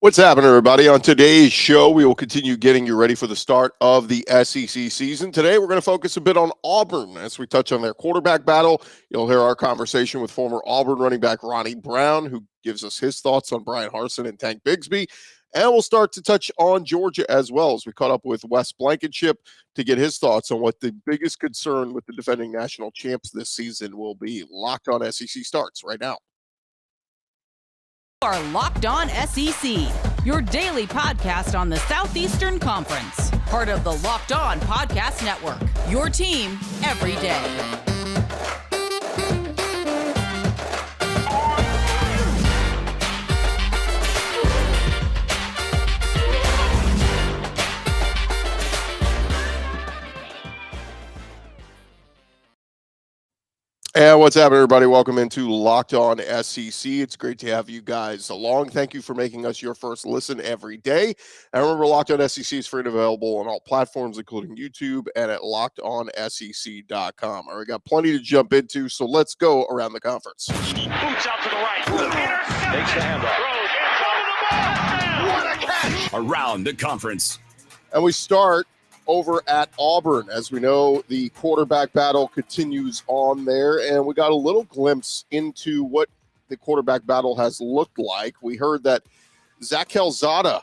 What's happening, everybody? On today's show, we will continue getting you ready for the start of the SEC season. Today, we're going to focus a bit on Auburn as we touch on their quarterback battle. You'll hear our conversation with former Auburn running back Ronnie Brown, who gives us his thoughts on Bryan Harsin and Tank Bigsby. And we'll start to touch on Georgia as well, as we caught up with Wes Blankenship to get his thoughts on what the biggest concern with the defending national champs this season will be. Locked on SEC starts right now. Are Locked On SEC, your daily podcast on the Southeastern Conference. Part of the Locked On Podcast Network, your team every day. And what's happening, everybody? Welcome into Locked On SEC. It's great to have you guys along. Thank you for making us your first listen every day. And remember, Locked On SEC is free and available on all platforms, including YouTube and at lockedonsec.com. All right, we got plenty to jump into, so let's go around the conference. Boots out to the right. Takes the handoff. What a catch! Around the conference. And we start over at Auburn. As we know, the quarterback battle continues on there, and we got a little glimpse into what the quarterback battle has looked like. We heard that Zach Calzada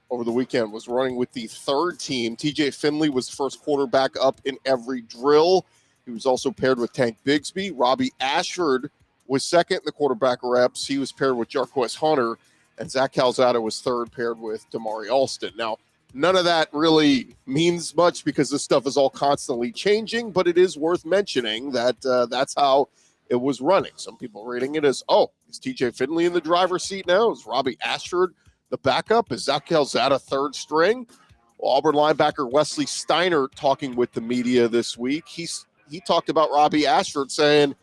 over the weekend was running with the third team. TJ Finley was the first quarterback up in every drill. He was also paired with Tank Bigsby. Robbie Ashford was second in the quarterback reps. He was paired with Jarquez Hunter, and Zach Calzada was third, paired with Damari Alston. Now, none of that really means much because this stuff is all constantly changing, but it is worth mentioning that that's how it was running. Some people rating it as, oh, is TJ Finley in the driver's seat now? Is Robbie Ashford the backup? Is Zach Calzada third string? Well, Auburn linebacker Wesley Steiner talking with the media this week. He talked about Robbie Ashford saying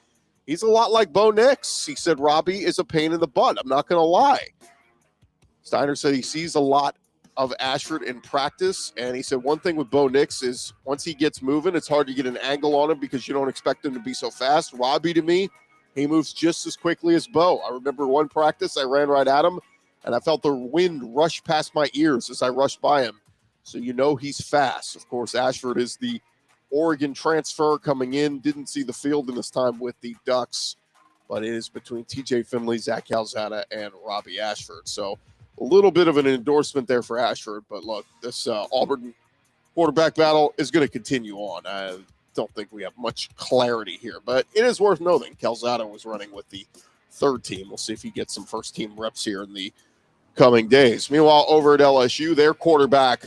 he's a lot like Bo Nix. He said Robbie is a pain in the butt. I'm not going to lie. Steiner said he sees a lot of Ashford in practice, and he said one thing with Bo Nix is once he gets moving, it's hard to get an angle on him because you don't expect him to be so fast. Robbie, to me, he moves just as quickly as Bo. I remember one practice, I ran right at him, and I felt the wind rush past my ears as I rushed by him. So you know he's fast. Of course, Ashford is the Oregon transfer coming in, didn't see the field in his time with the Ducks, but it is between TJ Finley, Zach Calzada, and Robbie Ashford. So a little bit of an endorsement there for Ashford, but look, this Auburn quarterback battle is going to continue on. I don't think we have much clarity here, but it is worth noting Calzada was running with the third team. We'll see if he gets some first team reps here in the coming days. Meanwhile, over at LSU, their quarterback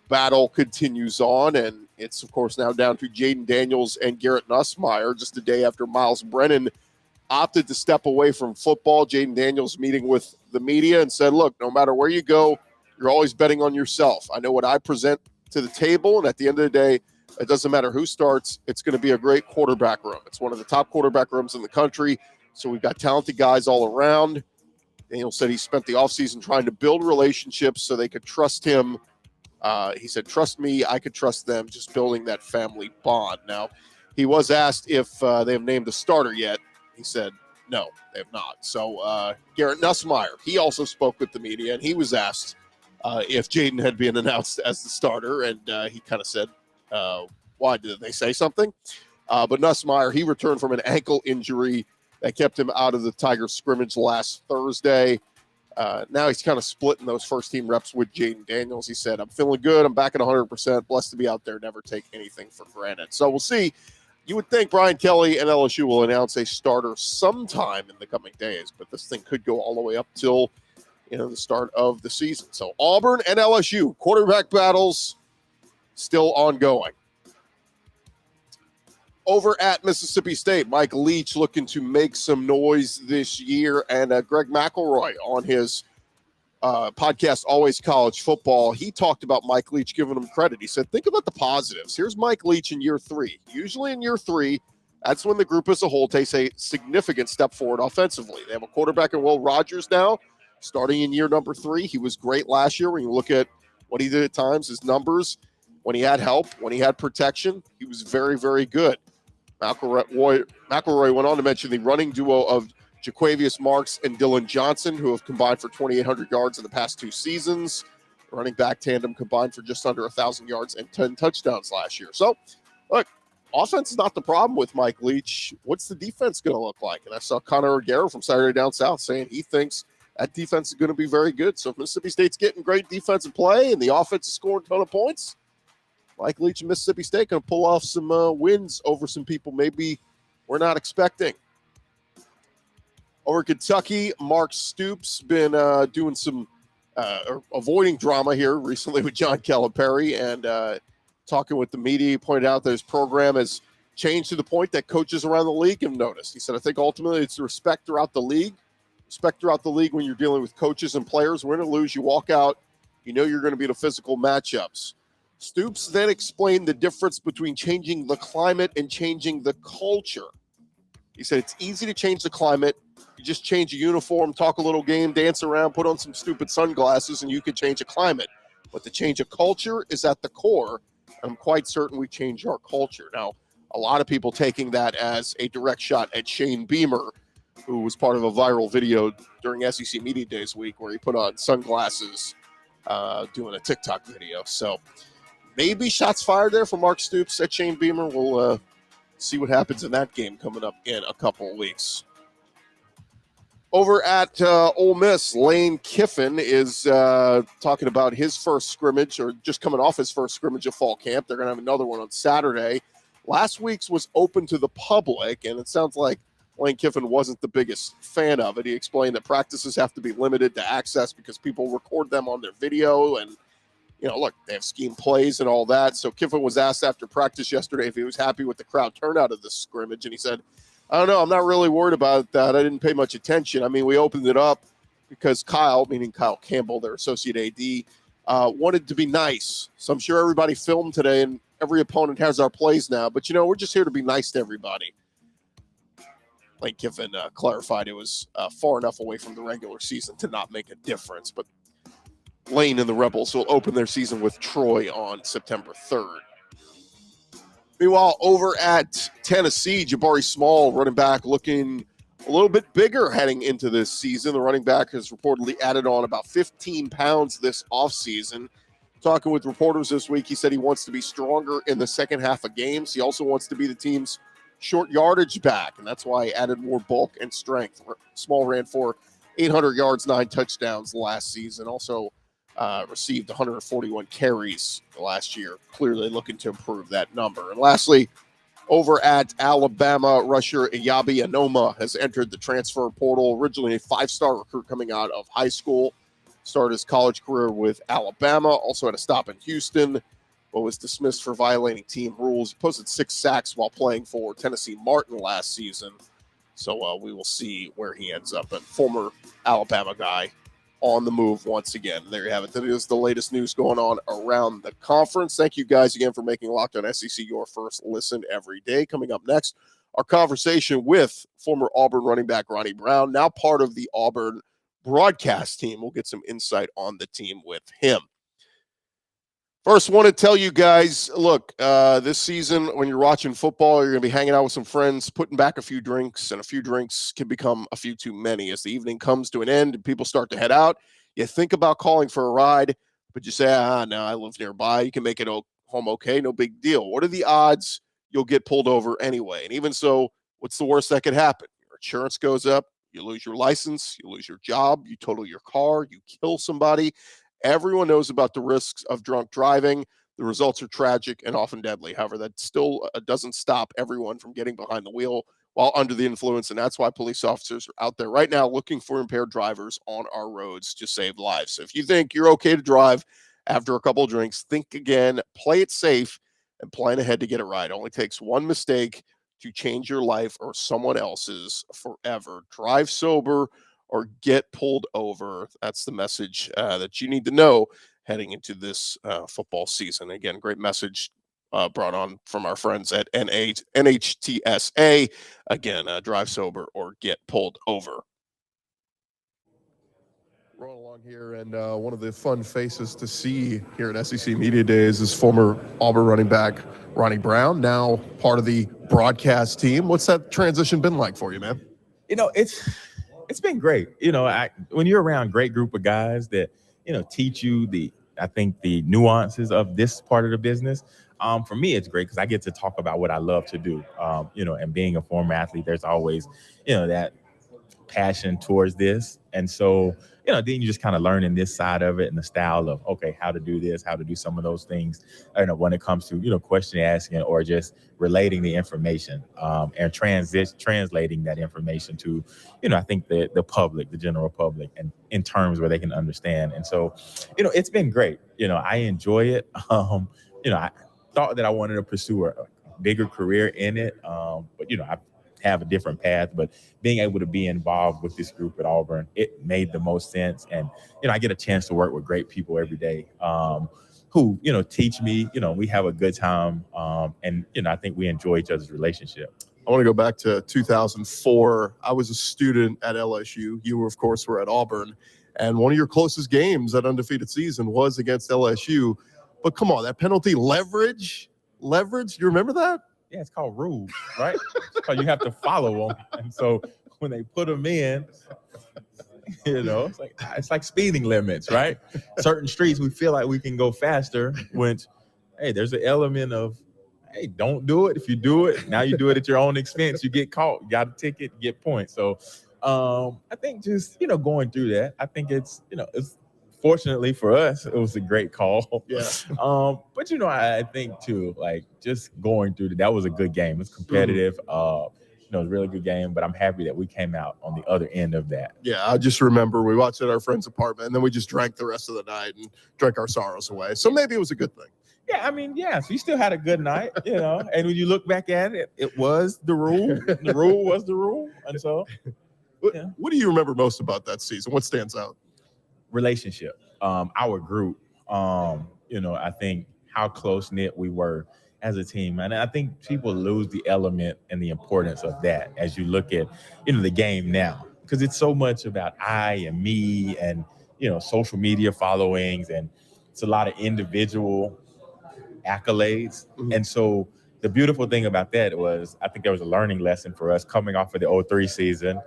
battle continues on, and it's, of course, now down to Jaden Daniels and Garrett Nussmeier just a day after Miles Brennan opted to step away from football. Jaden Daniels meeting with the media and said, look, no matter where you go, you're always betting on yourself. I know what I present to the table, and at the end of the day, it doesn't matter who starts. It's going to be a great quarterback room. It's one of the top quarterback rooms in the country, so we've got talented guys all around. Daniels said he spent the offseason trying to build relationships so they could trust him. He said, trust me, I could trust them, just building that family bond. Now, he was asked if they have named a starter yet. He said, no, they have not. So Garrett Nussmeier, he also spoke with the media, and he was asked if Jaden had been announced as the starter, and he kind of said, why, did they say something? But Nussmeier, he returned from an ankle injury that kept him out of the Tigers scrimmage last Thursday. Now he's kind of splitting those first-team reps with Jaden Daniels. He said, I'm feeling good. I'm back at 100%. Blessed to be out there. Never take anything for granted. So we'll see. You would think Brian Kelly and LSU will announce a starter sometime in the coming days, but this thing could go all the way up till the start of the season. So Auburn and LSU quarterback battles still ongoing. Over at Mississippi State, Mike Leach looking to make some noise this year, and Greg McElroy on his podcast, Always College Football, he talked about Mike Leach, giving him credit. He said, think about the positives. Here's Mike Leach in year 3. Usually in year 3, that's when the group as a whole takes a significant step forward offensively. They have a quarterback in Will Rogers now, starting in year number 3. He was great last year. When you look at what he did at times, his numbers, when he had help, when he had protection, he was very, very good. McElroy went on to mention the running duo of Jaquavius Marks and Dylan Johnson, who have combined for 2,800 yards in the past 2 seasons. The running back tandem combined for just under 1,000 yards and 10 touchdowns last year. So, look, offense is not the problem with Mike Leach. What's the defense going to look like? And I saw Connor Aguero from Saturday Down South saying he thinks that defense is going to be very good. So if Mississippi State's getting great defensive play and the offense is scoring a ton of points, Mike Leach and Mississippi State going to pull off some wins over some people maybe we're not expecting. Over Kentucky, Mark Stoops been doing some avoiding drama here recently with John Calipari and talking with the media. He pointed out that his program has changed to the point that coaches around the league have noticed. He said, I think ultimately it's the respect throughout the league. Respect throughout the league when you're dealing with coaches and players. Win or lose, you walk out, you know you're going to be in physical matchups. Stoops then explained the difference between changing the climate and changing the culture. He said it's easy to change the climate. You just change a uniform, talk a little game, dance around, put on some stupid sunglasses, and you can change a climate. But the change of culture is at the core. I'm quite certain we changed our culture. Now, a lot of people taking that as a direct shot at Shane Beamer, who was part of a viral video during SEC Media Days week where he put on sunglasses doing a TikTok video. So maybe shots fired there from Mark Stoops at Shane Beamer. We'll see what happens in that game coming up in a couple of weeks. Over at Ole Miss, Lane Kiffin is talking about his first scrimmage, or just coming off his first scrimmage of fall camp. They're going to have another one on Saturday. Last week's was open to the public, and it sounds like Lane Kiffin wasn't the biggest fan of it. He explained that practices have to be limited to access because people record them on their video, and, look, they have scheme plays and all that. So Kiffin was asked after practice yesterday if he was happy with the crowd turnout of this scrimmage, and he said, I don't know. I'm not really worried about that. I didn't pay much attention. I mean, we opened it up because Kyle, meaning Kyle Campbell, their associate AD, wanted to be nice. So I'm sure everybody filmed today, and every opponent has our plays now. But, we're just here to be nice to everybody. Lane Kiffin clarified it was far enough away from the regular season to not make a difference. But Lane and the Rebels will open their season with Troy on September 3rd. Meanwhile, over at Tennessee, Jabari Small, running back, looking a little bit bigger heading into this season. The running back has reportedly added on about 15 pounds this offseason. Talking with reporters this week, he said he wants to be stronger in the second half of games. He also wants to be the team's short yardage back, and that's why he added more bulk and strength. Small ran for 800 yards, 9 touchdowns last season. Also received 141 carries last year, clearly looking to improve that number. And lastly, over at Alabama, rusher Iyabi Anoma has entered the transfer portal. Originally a 5-star recruit coming out of high school, started his college career with Alabama, also had a stop in Houston, but was dismissed for violating team rules. He posted 6 sacks while playing for Tennessee Martin last season. So we will see where he ends up. A former Alabama guy on the move once again. There you have it. That is the latest news going on around the conference. Thank you guys again for making Locked On SEC your first listen every day. Coming up next, our conversation with former Auburn running back Ronnie Brown, now part of the Auburn broadcast team. We'll get some insight on the team with him. First, want to tell you guys, look, this season when you're watching football, you're going to be hanging out with some friends, putting back a few drinks, and a few drinks can become a few too many. As the evening comes to an end and people start to head out, you think about calling for a ride, but you say, no, I live nearby. You can make it home okay, no big deal. What are the odds you'll get pulled over anyway? And even so, what's the worst that could happen? Your insurance goes up, you lose your license, you lose your job, you total your car, you kill somebody. Everyone knows about the risks of drunk driving. The results are tragic and often deadly. However, that still doesn't stop everyone from getting behind the wheel while under the influence, and that's why police officers are out there right now looking for impaired drivers on our roads to save lives. So if you think you're okay to drive after a couple of drinks, think again, play it safe, and plan ahead to get it right. It only takes one mistake to change your life or someone else's forever. Drive sober or get pulled over. That's the message that you need to know heading into this football season. Again, great message brought on from our friends at NHTSA. Again, drive sober or get pulled over. Rolling along here, and one of the fun faces to see here at SEC Media Days is former Auburn running back Ronnie Brown, now part of the broadcast team. What's that transition been like for you, man? It's been great. When you're around a great group of guys that, teach you the nuances of this part of the business. For me, it's great because I get to talk about what I love to do. And being a former athlete, there's always, that passion towards this. And so, then you just kind of learning this side of it and the style of, okay, how to do this, how to do some of those things, when it comes to, question asking or just relating the information and translating that information to, I think the public, the general public, and in terms where they can understand. And so, it's been great. I enjoy it. I thought that I wanted to pursue a bigger career in it. But, I have a different path, but being able to be involved with this group at Auburn, it made the most sense. And, I get a chance to work with great people every day who, teach me, we have a good time. And, I think we enjoy each other's relationship. I want to go back to 2004. I was a student at LSU. You, of course, were at Auburn. And one of your closest games that undefeated season was against LSU. But come on, that penalty leverage, you remember that? Yeah, it's called rules, right? So you have to follow them. And so when they put them in, it's like speeding limits, right? Certain streets, we feel like we can go faster, which, hey, there's an element of, hey, don't do it. If you do it, now you do it at your own expense. You get caught, you got a ticket, you get points. So I think just, going through that, I think it's fortunately for us, it was a great call. Yeah. But I think too, like just going through that was a good game. It's competitive. It was a really good game. But I'm happy that we came out on the other end of that. Yeah, I just remember we watched at our friend's apartment, and then we just drank the rest of the night and drank our sorrows away. So maybe it was a good thing. Yeah, so you still had a good night, And when you look back at it, it was the rule. The rule was the rule, and so. Yeah. What do you remember most about that season? What stands out? Relationship, our group, I think how close-knit we were as a team. And I think people lose the element and the importance of that as you look at, the game now, because it's so much about I and me and, social media followings, and it's a lot of individual accolades. Mm-hmm. And so the beautiful thing about that was, I think there was a learning lesson for us coming off of the 2003 season.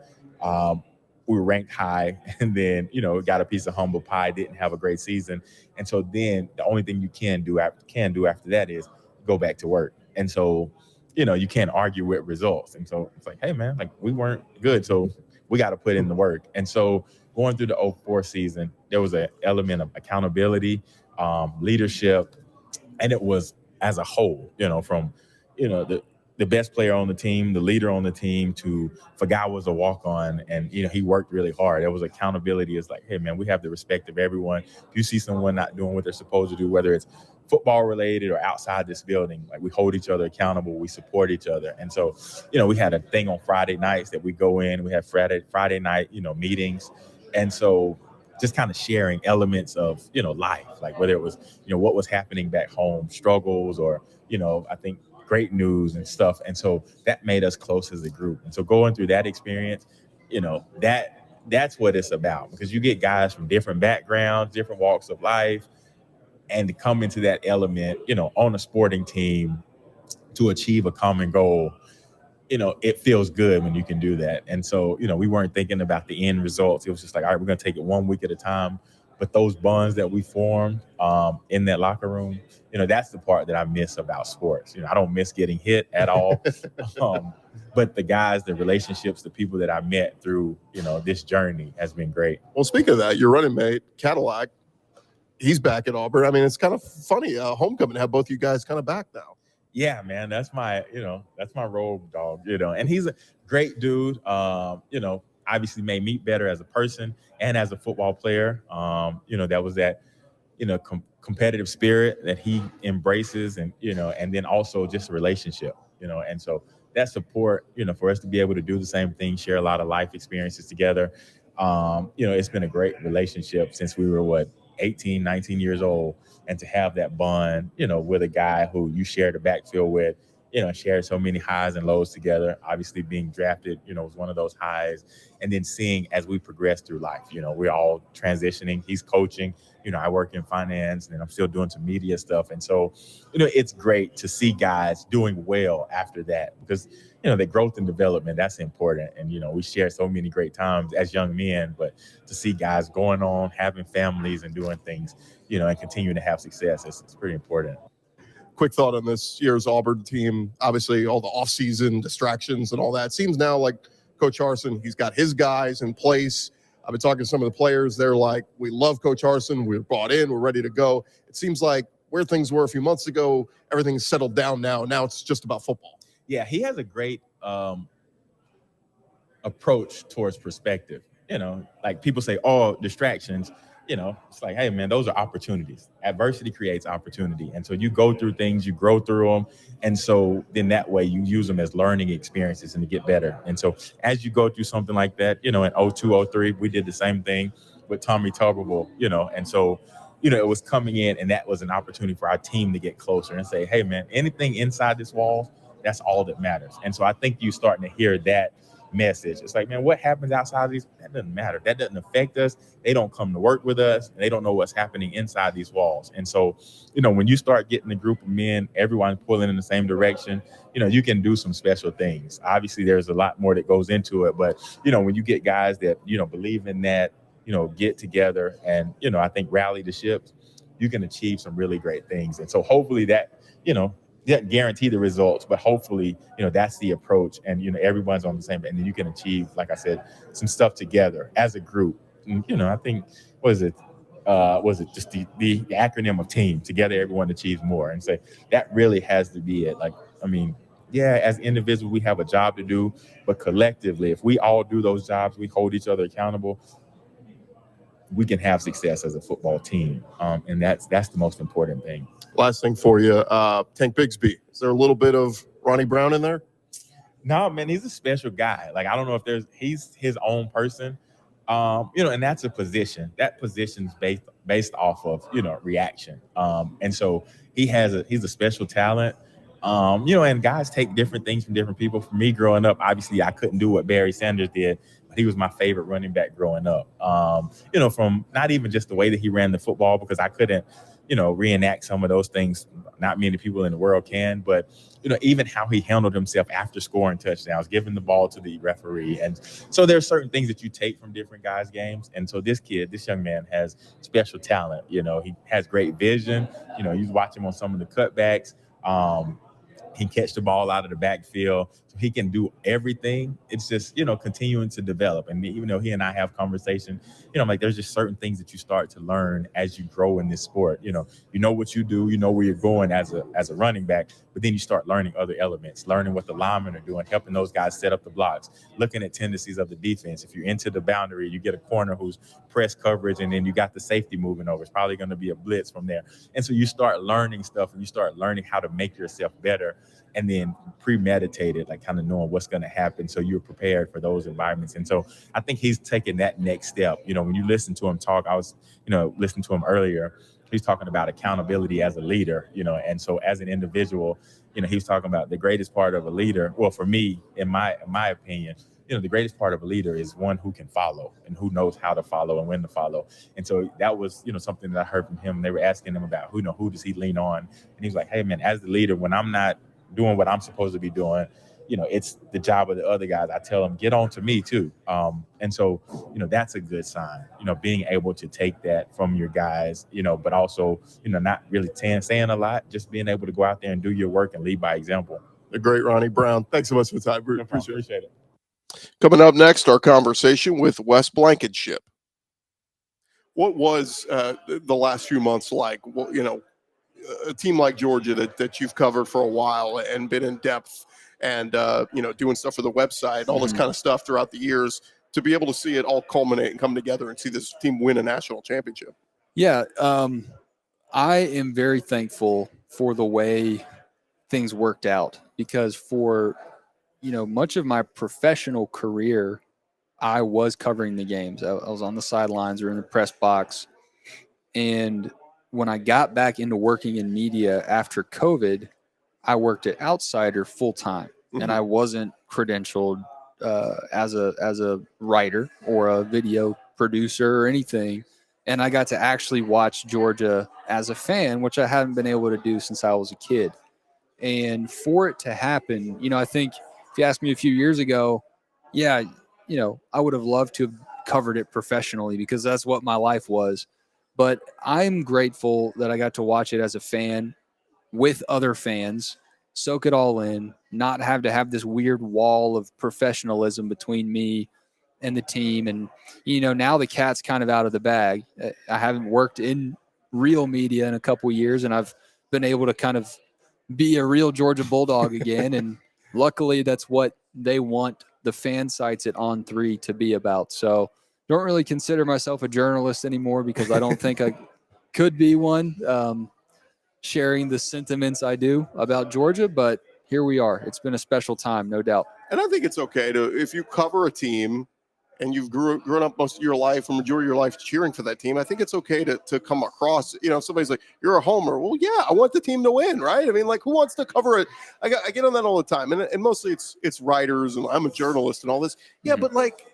We were ranked high, and then, got a piece of humble pie, didn't have a great season. And so then the only thing you can do after that is go back to work. And so, you can't argue with results. And so it's like, hey man, like we weren't good. So we got to put in the work. And so going through the 2004 season, there was an element of accountability, leadership, and it was as a whole, from, the best player on the team, the leader on the team, to Fagai was a walk-on, and he worked really hard. There was accountability. It's like, hey man, we have the respect of everyone. If you see someone not doing what they're supposed to do, whether it's football related or outside this building, like we hold each other accountable, we support each other. And so, we had a thing on Friday nights that we go in. We have Friday night, meetings, and so just kind of sharing elements of life, like whether it was what was happening back home, struggles, or I think great news and stuff. And so that made us close as a group. And so going through that experience, that's what it's about, because you get guys from different backgrounds, different walks of life, and to come into that element, on a sporting team to achieve a common goal, it feels good when you can do that. And so, we weren't thinking about the end results. It was just like, all right, we're going to take it 1 week at a time. But those bonds that we formed in that locker room, that's the part that I miss about sports. I don't miss getting hit at all. But the guys, the relationships, the people that I met through, this journey has been great. Well, speaking of that, your running mate, Cadillac, he's back at Auburn. I mean, it's kind of funny, homecoming to have both you guys kind of back now. Yeah, man, that's my road dog, and he's a great dude. Obviously made me better as a person and as a football player. That was that, competitive spirit that he embraces, and, and then also just a relationship, and so that support, for us to be able to do the same thing, share a lot of life experiences together. It's been a great relationship since we were 18, 19 years old, and to have that bond, with a guy who you share the backfield with, shared so many highs and lows together. Obviously being drafted, was one of those highs. And then seeing as we progress through life, we're all transitioning. He's coaching, I work in finance and I'm still doing some media stuff. And so, it's great to see guys doing well after that because, the growth and development, that's important. And, we share so many great times as young men, but to see guys going on, having families and doing things, and continuing to have success, it's pretty important. Quick thought on this year's Auburn team. Obviously, all the offseason distractions and all that. It seems now like Coach Harsin, he's got his guys in place. I've been talking to some of the players. They're like, we love Coach Harsin. We're brought in. We're ready to go. It seems like where things were a few months ago, everything's settled down now. Now it's just about football. Yeah, he has a great approach towards perspective. Like people say, oh, distractions. It's like, hey, man, those are opportunities. Adversity creates opportunity. And so you go through things, you grow through them. And so then that way you use them as learning experiences and to get better. And so as you go through something like that, in 02, 03, we did the same thing with Tommy Tuberville, and so, it was coming in and that was an opportunity for our team to get closer and say, hey, man, anything inside this wall, that's all that matters. And so I think you're starting to hear that message. It's like, man, what happens outside of these? That doesn't matter. That doesn't affect us. They don't come to work with us. And they don't know what's happening inside these walls. And so, when you start getting a group of men, everyone pulling in the same direction, you can do some special things. Obviously, there's a lot more that goes into it. But, when you get guys that, believe in that, get together and, I think rally the ships, you can achieve some really great things. And so hopefully that, didn't guarantee the results, but hopefully, that's the approach and, everyone's on the same, and then you can achieve, like I said, some stuff together as a group. And, I think, was it just the acronym of team, together everyone achieves more. And so that really has to be it. Like, yeah, as individuals, we have a job to do, but collectively, if we all do those jobs, we hold each other accountable, we can have success as a football team. And that's the most important thing. Last thing for you, Tank Bigsby. Is there a little bit of Ronnie Brown in there? No, man, he's a special guy. Like, I don't know if he's his own person. And that's a position. That position's based off of, reaction. And so he's a special talent. And guys take different things from different people. For me growing up, obviously I couldn't do what Barry Sanders did, but he was my favorite running back growing up. From not even just the way that he ran the football, because I couldn't, reenact some of those things. Not many people in the world can, but, even how he handled himself after scoring touchdowns, giving the ball to the referee. And so there's certain things that you take from different guys' games. And so this young man has special talent. He has great vision. You watch him on some of the cutbacks. He can catch the ball out of the backfield. So he can do everything. It's just, continuing to develop. And even though he and I have conversation, like there's just certain things that you start to learn as you grow in this sport. You know what you do, where you're going as a running back, but then you start learning other elements, learning what the linemen are doing, helping those guys set up the blocks, looking at tendencies of the defense. If you're into the boundary, you get a corner who's press coverage, and then you got the safety moving over. It's probably going to be a blitz from there. And so you start learning stuff, and you start learning how to make yourself better, and then premeditated, like kind of knowing what's going to happen. So you're prepared for those environments. And so I think he's taking that next step. When you listen to him talk, I was, listening to him earlier, he's talking about accountability as a leader, and so as an individual, he's talking about the greatest part of a leader. Well, for me, in my opinion, the greatest part of a leader is one who can follow and who knows how to follow and when to follow. And so that was, something that I heard from him. They were asking him about who does he lean on? And he's like, hey man, as the leader, when I'm not doing what I'm supposed to be doing, it's the job of the other guys. I tell them, get on to me too. And so, that's a good sign, being able to take that from your guys, but also, not really saying a lot, just being able to go out there and do your work and lead by example. The great Ronnie Brown. Thanks so much for the time. No appreciate it. Coming up next, our conversation with Wes Blankenship. What was the last few months like? Well, a team like Georgia that you've covered for a while and been in depth and, doing stuff for the website, all this kind of stuff throughout the years, to be able to see it all culminate and come together and see this team win a national championship. Yeah. I am very thankful for the way things worked out, because for, much of my professional career, I was covering the games. I was on the sidelines or in the press box. And when I got back into working in media after COVID, I worked at Outsider full time, Mhm. and I wasn't credentialed as a writer or a video producer or anything. And I got to actually watch Georgia as a fan, which I haven't been able to do since I was a kid. And for it to happen, I think if you asked me a few years ago, yeah, I would have loved to have covered it professionally because that's what my life was. But I'm grateful that I got to watch it as a fan with other fans, soak it all in, not have to have this weird wall of professionalism between me and the team. And, now the cat's kind of out of the bag. I haven't worked in real media in a couple of years, and I've been able to kind of be a real Georgia Bulldog again. And luckily that's what they want the fan sites at On3 to be about. So don't really consider myself a journalist anymore because I don't think I could be one, sharing the sentiments I do about Georgia, but here we are. It's been a special time, no doubt. And I think it's okay if you cover a team and you've grown up most of your life or majority of your life cheering for that team, I think it's okay to come across, somebody's like, you're a homer. Well, yeah, I want the team to win, right? I mean, like, who wants to cover it? I get on that all the time. And mostly it's writers, and I'm a journalist and all this. Yeah, but like,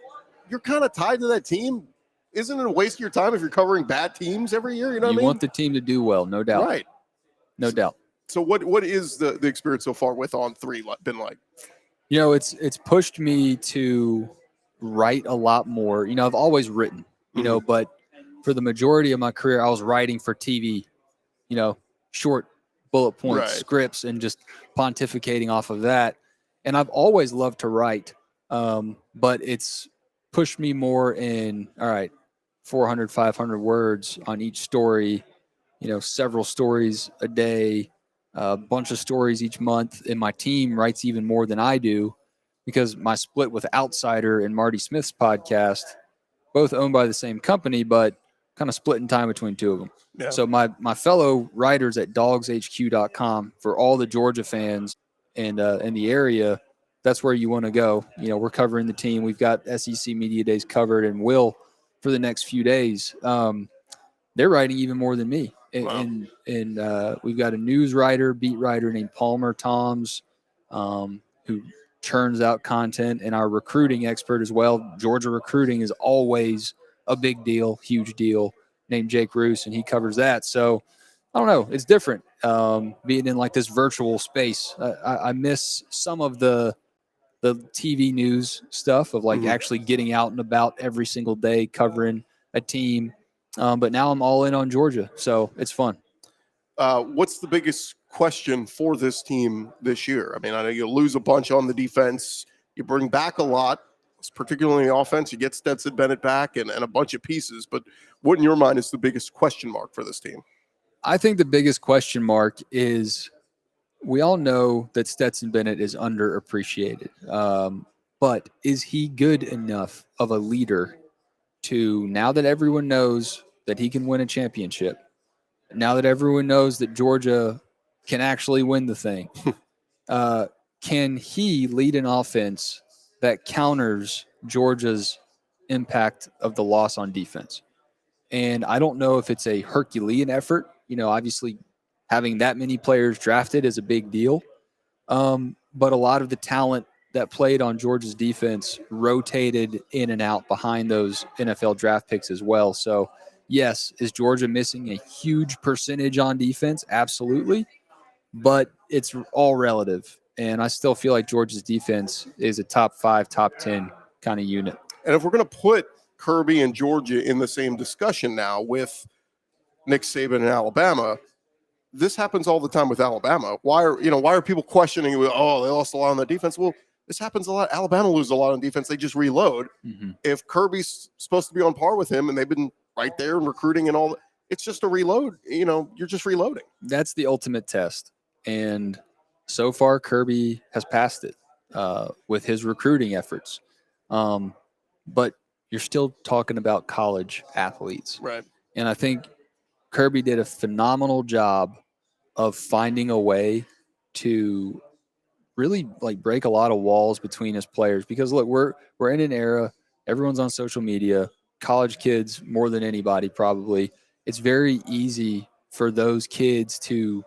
you're kind of tied to that team. Isn't it a waste of your time if you're covering bad teams every year? You know what I mean? You want the team to do well, no doubt. Right. No doubt. So what is the experience so far with On3 been like? It's pushed me to write a lot more. I've always written, but for the majority of my career, I was writing for TV, short bullet point scripts and just pontificating off of that. And I've always loved to write, but it's pushed me more in, all right, 400, 500 words on each story, several stories a day, a bunch of stories each month. And my team writes even more than I do because my split with Outsider and Marty Smith's podcast, both owned by the same company, but kind of split in time between two of them. Yeah. So my fellow writers at dogshq.com, for all the Georgia fans and in the area, that's where you want to go. We're covering the team. We've got SEC Media Days covered and will for the next few days. They're writing even more than me. And we've got a news writer, beat writer named Palmer Toms, who churns out content, and our recruiting expert as well. Georgia recruiting is always a big deal, huge deal, named Jake Roos, and he covers that. So I don't know. It's different being in like this virtual space. I miss some of the TV news stuff of like actually getting out and about every single day covering a team. But now I'm all in on Georgia, so it's fun. What's the biggest question for this team this year? I mean, I know you lose a bunch on the defense. You bring back a lot, particularly in the offense. You get Stetson Bennett back and a bunch of pieces. But what in your mind is the biggest question mark for this team? I think the biggest question mark is we all know that Stetson Bennett is underappreciated. But is he good enough of a leader to, now that everyone knows that he can win a championship, now that everyone knows that Georgia can actually win the thing, can he lead an offense that counters Georgia's impact of the loss on defense? And I don't know if it's a Herculean effort. Obviously having that many players drafted is a big deal. But a lot of the talent that played on Georgia's defense rotated in and out behind those NFL draft picks as well. So, yes, is Georgia missing a huge percentage on defense? Absolutely. But it's all relative. And I still feel like Georgia's defense is a top 5, top 10 kind of unit. And if we're going to put Kirby and Georgia in the same discussion now with Nick Saban and Alabama, this happens all the time with Alabama. Why are people questioning, oh, they lost a lot on the defense? Well, this happens a lot. Alabama loses a lot on defense. They just reload. If Kirby's supposed to be on par with him and they've been right there and recruiting and all, it's just a reload. You're just reloading. That's the ultimate test. And so far, Kirby has passed it with his recruiting efforts. But you're still talking about college athletes. Right. And I think Kirby did a phenomenal job of finding a way to really like break a lot of walls between his players, because look, we're in an era, everyone's on social media, college kids more than anybody probably. It's very easy for those kids to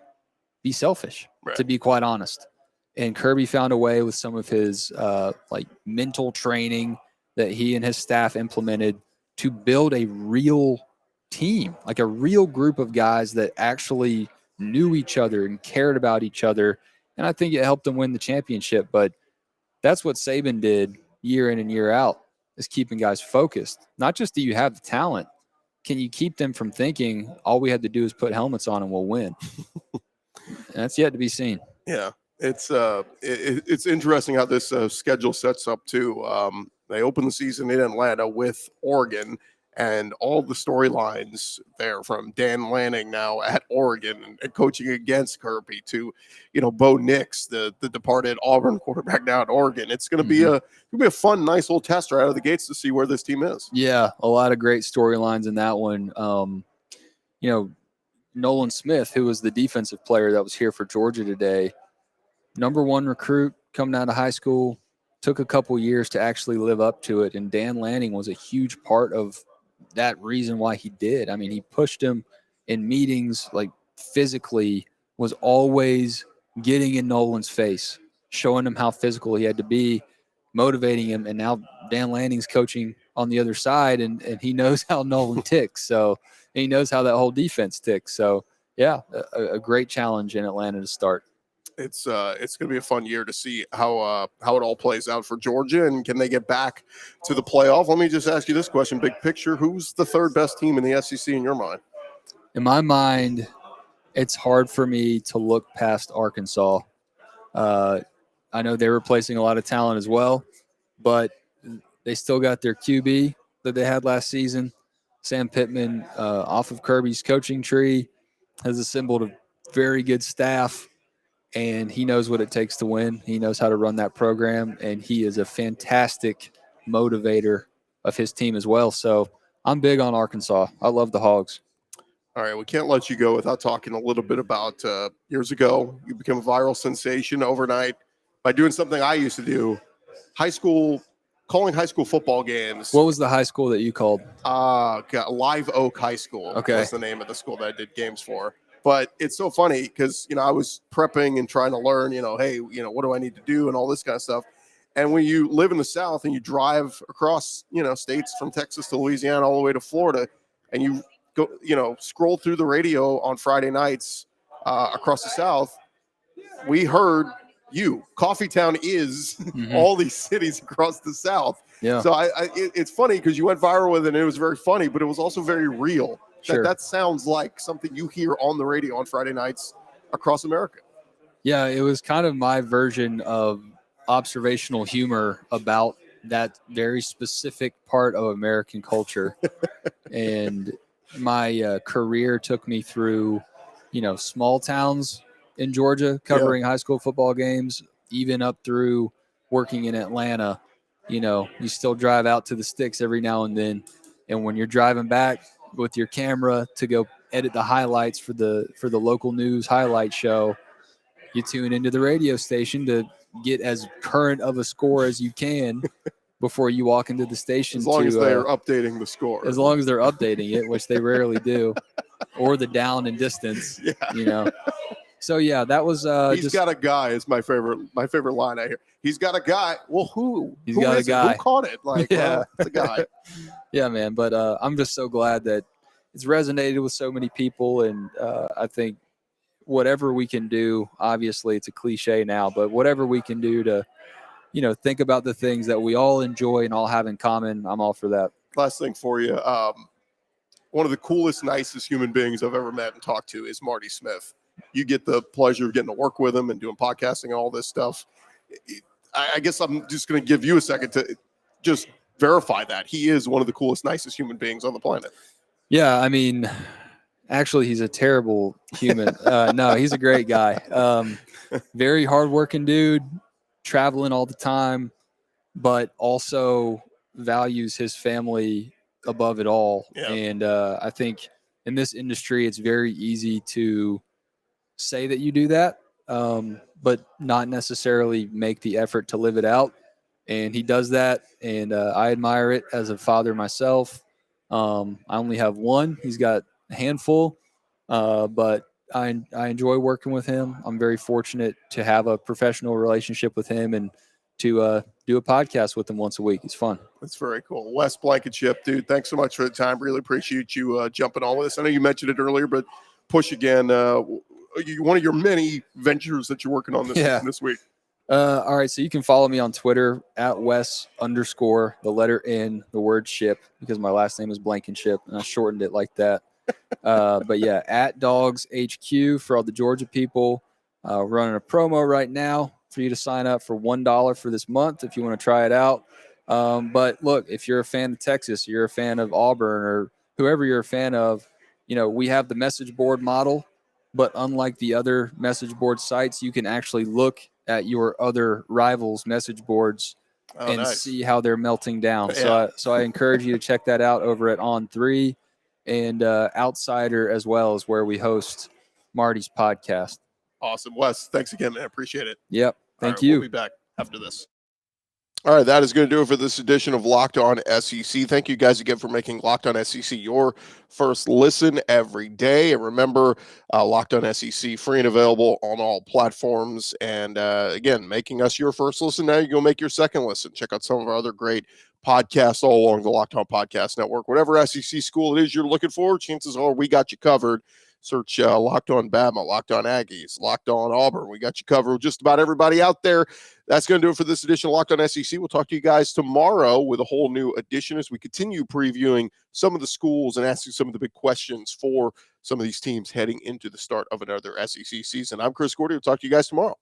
be selfish, Right. to be quite honest. And Kirby found a way with some of his like mental training that he and his staff implemented to build a real team, like a real group of guys that actually knew each other and cared about each other. And I think it helped them win the championship. But that's what Saban did year in and year out, is keeping guys focused. Not just do you have the talent, can you keep them from thinking all we had to do is put helmets on and we'll win? And that's yet to be seen. Yeah, it's interesting how this schedule sets up too. They open the season in Atlanta with Oregon, and all the storylines there, from Dan Lanning now at Oregon and coaching against Kirby, to Bo Nix, the departed Auburn quarterback now at Oregon. It's going to be a fun, nice little test right out of the gates to see where this team is. Yeah, a lot of great storylines in that one. Nolan Smith, who was the defensive player that was here for Georgia today, #1 recruit coming out of high school, took a couple years to actually live up to it. And Dan Lanning was a huge part of that reason why he did. I mean, he pushed him in meetings, like physically, was always getting in Nolan's face, showing him how physical he had to be, motivating him. And now Dan Lanning's coaching on the other side, and he knows how Nolan ticks. So he knows how that whole defense ticks. So, yeah, a great challenge in Atlanta to start. It's going to be a fun year to see how it all plays out for Georgia, and can they get back to the playoff? Let me just ask you this question, big picture: who's the third best team in the SEC in your mind? In my mind, it's hard for me to look past Arkansas. I know they're replacing a lot of talent as well, but they still got their QB that they had last season. Sam Pittman, off of Kirby's coaching tree, has assembled a very good staff. And he knows what it takes to win. He knows how to run that program, and he is a fantastic motivator of his team as well. So I'm big on Arkansas. I love the Hogs. All right, we can't let you go without talking a little bit about years ago. You became a viral sensation overnight by doing something I used to do, calling high school football games. What was the high school that you called? Live Oak High School was the name of the school that I did games for. But it's so funny because, I was prepping and trying to learn, hey, what do I need to do and all this kind of stuff. And when you live in the South and you drive across, states from Texas to Louisiana all the way to Florida, and you go, scroll through the radio on Friday nights across the South, we heard Coffeetown is all these cities across the South. Yeah. So it's funny because you went viral with it and it was very funny, but it was also very real. Sure. That sounds like something you hear on the radio on Friday nights across America. Yeah, it was kind of my version of observational humor about that very specific part of American culture. And my career took me through, small towns in Georgia, covering high school football games, even up through working in Atlanta. You still drive out to the sticks every now and then. And when you're driving back with your camera to go edit the highlights for the local news highlight show, you tune into the radio station to get as current of a score as you can before you walk into the station. As long as they're updating the score. As long as they're updating it, which they rarely do, or the down and distance. Yeah. So yeah, that was. He's got a guy is my favorite line I hear. He's got a guy. Well, who? He's got a guy. Who caught it? It's a guy. Yeah, man. But I'm just so glad that it's resonated with so many people, and I think whatever we can do, obviously it's a cliche now, but whatever we can do to, think about the things that we all enjoy and all have in common, I'm all for that. Last thing for you. One of the coolest, nicest human beings I've ever met and talked to is Marty Smith. You get the pleasure of getting to work with him and doing podcasting and all this stuff. I guess I'm just going to give you a second to just verify that. He is one of the coolest, nicest human beings on the planet. Yeah, I mean, actually, he's a terrible human. No, he's a great guy. Very hardworking dude, traveling all the time, but also values his family above it all. Yeah. And I think in this industry, it's very easy to say that you do that, but not necessarily make the effort to live it out. And he does that, and I admire it as a father myself. I only have one. He's got a handful, but I enjoy working with him. I'm very fortunate to have a professional relationship with him and to do a podcast with him once a week. It's fun. That's very cool. Wes Blankenship, dude, thanks so much for the time. Really appreciate you jumping on with us. I know you mentioned it earlier, but push again. One of your many ventures that you're working on this week. All right, so you can follow me on Twitter at Wes _ the letter N, the word ship, because my last name is Blankenship, and I shortened it like that. But yeah, at Dogs HQ for all the Georgia people. Running a promo right now for you to sign up for $1 for this month if you want to try it out. But look, if you're a fan of Texas, you're a fan of Auburn, or whoever you're a fan of, we have the message board model, but unlike the other message board sites, you can actually look at your other rivals' message boards and see how they're melting down. Yeah. So I encourage you to check that out over at On3, and Outsider as well is where we host Marty's podcast. Awesome. Wes, thanks again, man. Appreciate it. Yep. Thank you. We'll be back after this. All right, that is going to do it for this edition of Locked On SEC. Thank you guys again for making Locked On SEC your first listen every day. And remember, Locked On SEC free and available on all platforms. And again, making us your first listen, now you go make your second listen. Check out some of our other great podcasts all along the Locked On Podcast Network. Whatever SEC school it is you're looking for, chances are we got you covered. Search Locked On Bama, Locked On Aggies, Locked On Auburn. We got you covered with just about everybody out there. That's going to do it for this edition of Locked On SEC. We'll talk to you guys tomorrow with a whole new edition as we continue previewing some of the schools and asking some of the big questions for some of these teams heading into the start of another SEC season. I'm Chris Gordy. We'll talk to you guys tomorrow.